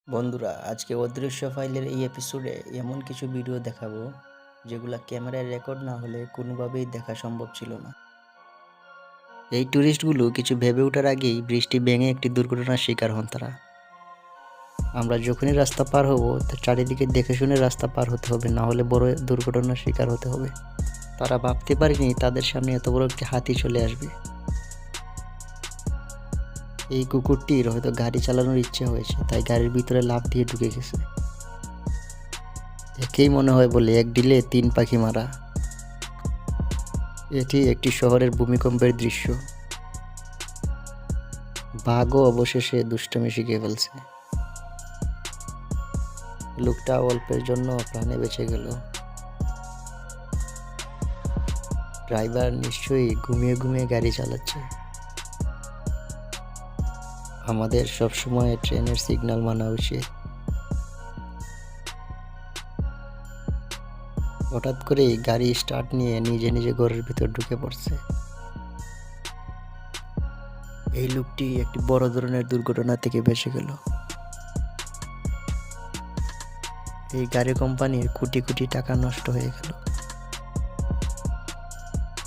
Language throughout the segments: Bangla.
বন্ধুরা, আজকে অদৃশ্য ফাইলের এই এপিসোডে এমন কিছু ভিডিও দেখাবো যেগুলা ক্যামেরায় রেকর্ড না হলে কোনোভাবেই দেখা সম্ভব ছিল না। এই টুরিস্টগুলো কিছু ভেবে ওঠার আগেই বৃষ্টি ভেঙে একটি দুর্ঘটনার শিকার হন তারা। আমরা যখনই রাস্তা পার হব তার চারিদিকে দেখে শুনে রাস্তা পার হতে হবে, না হলে বড় দুর্ঘটনার শিকার হতে হবে। তারা ভাবতে পারেনি তাদের সামনে এত বড় একটি হাতি চলে আসবে। এই কুকুরটির হয়তো গাড়ি চালানোর ইচ্ছে হয়েছে, তাই গাড়ির ভিতরে লাফ দিয়ে ঢুকে গেছে। একেই মনে হয় বলে এক ডিলে 3 পাখি মারা। এটি একটি শহরের ভূমিকম্পের দৃশ্য। বাঘও অবশেষে দুষ্টুমি শিখে ফেলছে। লোকটা অল্পের জন্য প্রাণে বেঁচে গেল। ড্রাইভার নিশ্চয়ই ঘুমিয়ে ঘুমিয়ে গাড়ি চালাচ্ছে। আমাদের সবসময় ট্রেনের সিগন্যাল মানা উচিত। হঠাৎ করেই গাড়ি স্টার্ট নিয়ে নিজে নিজে ঘরের ভিতর ঢুকে পড়ছে। এই লোকটি একটি বড় ধরনের দুর্ঘটনা থেকে বেঁচে গেল। এই গাড়ি কোম্পানির কোটি কোটি টাকা নষ্ট হয়ে গেল।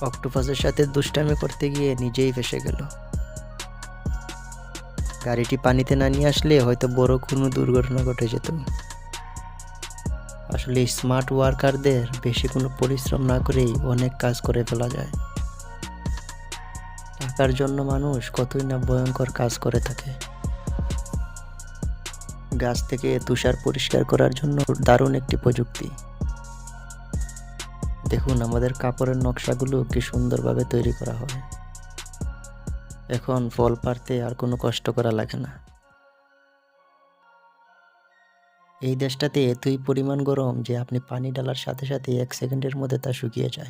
অক্টোপাসের সাথে দুষ্টামি করতে গিয়ে নিজেই ফেঁসে গেল। গাড়িটি পানিতে না নিয়ে আসলে হয়তো বড় কোনো দুর্ঘটনা ঘটে যেত। আসলে স্মার্ট ওয়ার্কারদের বেশি কোনো পরিশ্রম না করেই অনেক কাজ করে ফেলা যায়। টাকার জন্য মানুষ কতই না ভয়ঙ্কর কাজ করে থাকে। গাছ থেকে তুষার পরিষ্কার করার জন্য দারুণ একটি প্রযুক্তি। দেখুন আমাদের কাপড়ের নকশাগুলো কি সুন্দরভাবে তৈরি করা হয়। এখন ফল পাড়তে আর কোনো কষ্ট করা লাগে না। এই দেশটাতে এতই পরিমাণ গরম যে আপনি পানি ঢালার সাথে সাথে 1 সেকেন্ডের মধ্যে তা শুকিয়ে যায়।